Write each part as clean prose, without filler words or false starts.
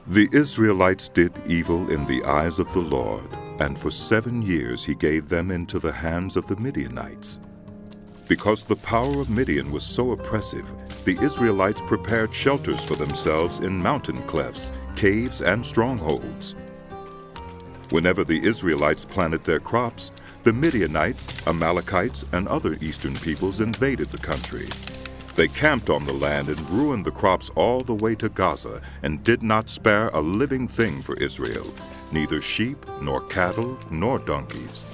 The Israelites did evil in the eyes of the Lord, and for 7 years he gave them into the hands of the Midianites. Because the power of Midian was so oppressive, the Israelites prepared shelters for themselves in mountain clefts, caves, and strongholds. Whenever the Israelites planted their crops, the Midianites, Amalekites, and other eastern peoples invaded the country. They camped on the land and ruined the crops all the way to Gaza and did not spare a living thing for Israel, neither sheep, nor cattle, nor donkeys.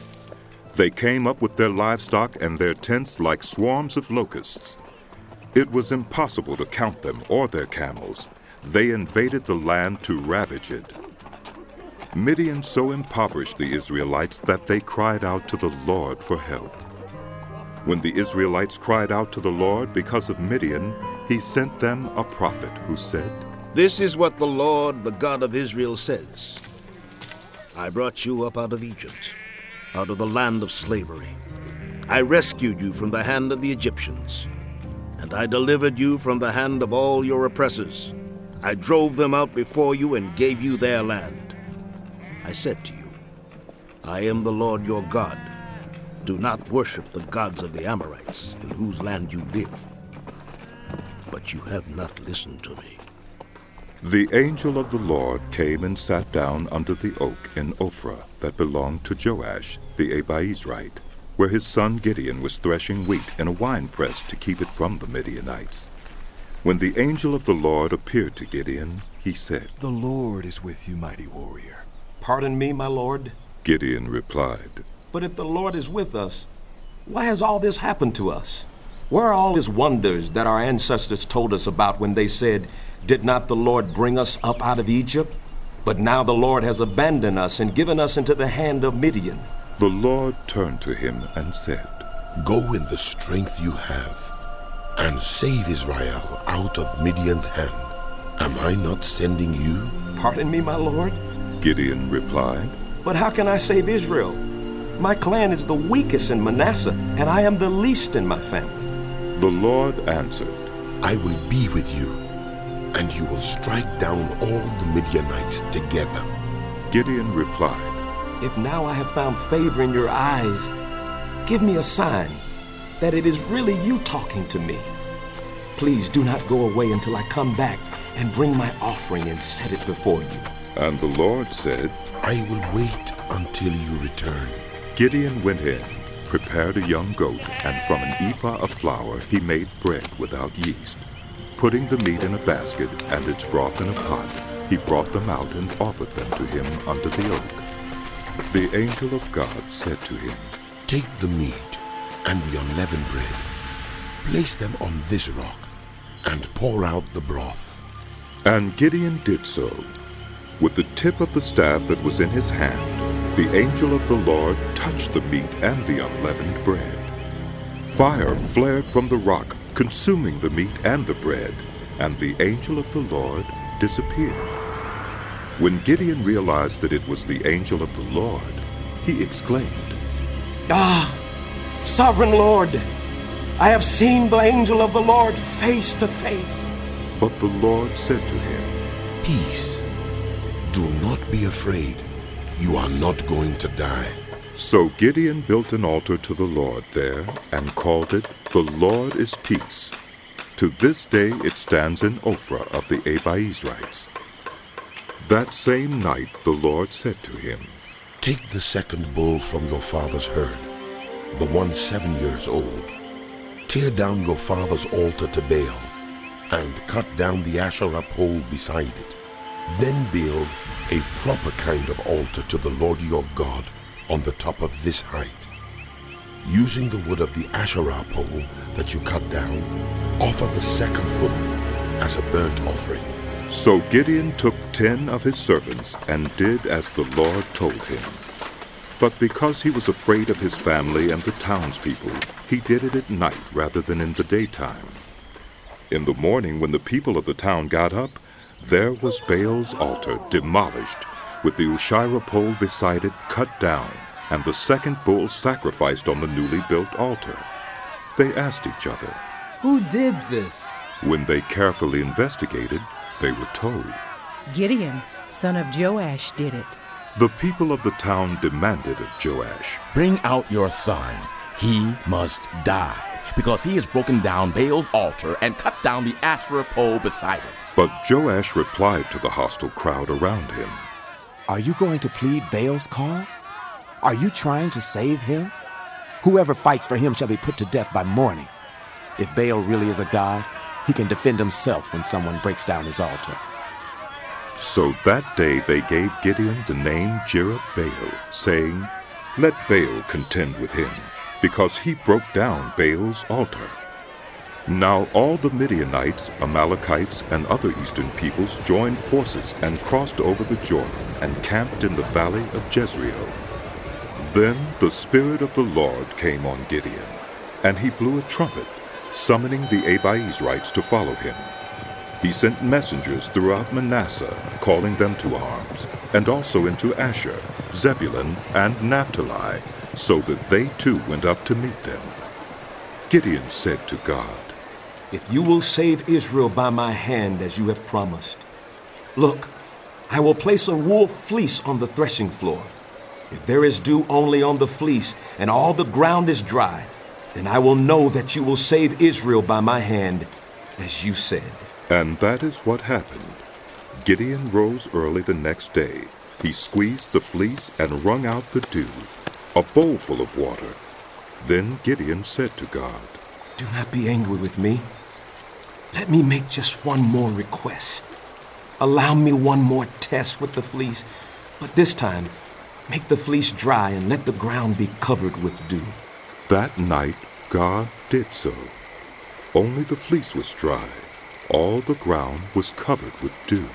They came up with their livestock and their tents like swarms of locusts. It was impossible to count them or their camels. They invaded the land to ravage it. Midian so impoverished the Israelites that they cried out to the Lord for help. When the Israelites cried out to the Lord because of Midian, he sent them a prophet who said, "This is what the Lord, the God of Israel, says. I brought you up out of Egypt, out of the land of slavery. I rescued you from the hand of the Egyptians, and I delivered you from the hand of all your oppressors. I drove them out before you and gave you their land. I said to you, I am the Lord your God. Do not worship the gods of the Amorites, in whose land you live. But you have not listened to me." The angel of the Lord came and sat down under the oak in Ophrah that belonged to Joash, the Abiezrite, where his son Gideon was threshing wheat in a winepress to keep it from the Midianites. When the angel of the Lord appeared to Gideon, he said, "The Lord is with you, mighty warrior." "Pardon me, my lord." Gideon replied, "But if the Lord is with us, why has all this happened to us? Where are all his wonders that our ancestors told us about when they said, 'Did not the Lord bring us up out of Egypt?' But now the Lord has abandoned us and given us into the hand of Midian." The Lord turned to him and said, "Go in the strength you have, and save Israel out of Midian's hand. Am I not sending you?" "Pardon me, my lord." Gideon replied, "But how can I save Israel? My clan is the weakest in Manasseh, and I am the least in my family." The Lord answered, "I will be with you, and you will strike down all the Midianites together." Gideon replied, "If now I have found favor in your eyes, give me a sign that it is really you talking to me. Please do not go away until I come back and bring my offering and set it before you." And the Lord said, "I will wait until you return." Gideon went in, prepared a young goat, and from an ephah of flour he made bread without yeast. Putting the meat in a basket and its broth in a pot, he brought them out and offered them to him under the oak. The angel of God said to him, "Take the meat and the unleavened bread, place them on this rock, and pour out the broth." And Gideon did so. With the tip of the staff that was in his hand, the angel of the Lord touched the meat and the unleavened bread. Fire flared from the rock, consuming the meat and the bread, and the angel of the Lord disappeared. When Gideon realized that it was the angel of the Lord, he exclaimed, "Ah, sovereign Lord, I have seen the angel of the Lord face to face." But the Lord said to him, "Peace. Do not be afraid. You are not going to die." So Gideon built an altar to the Lord there and called it, "The Lord is Peace." To this day it stands in Ophrah of the Abiezrites. That same night the Lord said to him, "Take the second bull from your father's herd, the one 7 years old. Tear down your father's altar to Baal, and cut down the Asherah pole beside it. Then build a proper kind of altar to the Lord your God on the top of this height. Using the wood of the Asherah pole that you cut down, offer the second bull as a burnt offering." So Gideon took 10 of his servants and did as the Lord told him. But because he was afraid of his family and the townspeople, he did it at night rather than in the daytime. In the morning, when the people of the town got up, there was Baal's altar demolished, with the Asherah pole beside it cut down, and the second bull sacrificed on the newly built altar. They asked each other, "Who did this?" When they carefully investigated, they were told, Gideon, son of Joash, did it. The people of the town demanded of Joash, Bring out your son. He must die, because he has broken down Baal's altar and cut down the Asherah pole beside it. But Joash replied to the hostile crowd around him, Are you going to plead Baal's cause? Are you trying to save him? Whoever fights for him shall be put to death by morning. If Baal really is a god, he can defend himself when someone breaks down his altar. So that day they gave Gideon the name Jerubbaal, saying, Let Baal contend with him, because he broke down Baal's altar. Now all the Midianites, Amalekites, and other eastern peoples joined forces and crossed over the Jordan and camped in the valley of Jezreel. Then the Spirit of the Lord came on Gideon, and he blew a trumpet, summoning the Abiezrites to follow him. He sent messengers throughout Manasseh, calling them to arms, and also into Asher, Zebulun, and Naphtali, so that they too went up to meet them. Gideon said to God, If you will save Israel by my hand as you have promised, look, I will place a wool fleece on the threshing floor. If there is dew only on the fleece and all the ground is dry, then I will know that you will save Israel by my hand, as you said. And that is what happened. Gideon rose early the next day. He squeezed the fleece and wrung out the dew, a bowl full of water. Then Gideon said to God, Do not be angry with me. Let me make just one more request. Allow me one more test with the fleece, but this time, make the fleece dry and let the ground be covered with dew. That night God did so. Only the fleece was dry. All the ground was covered with dew.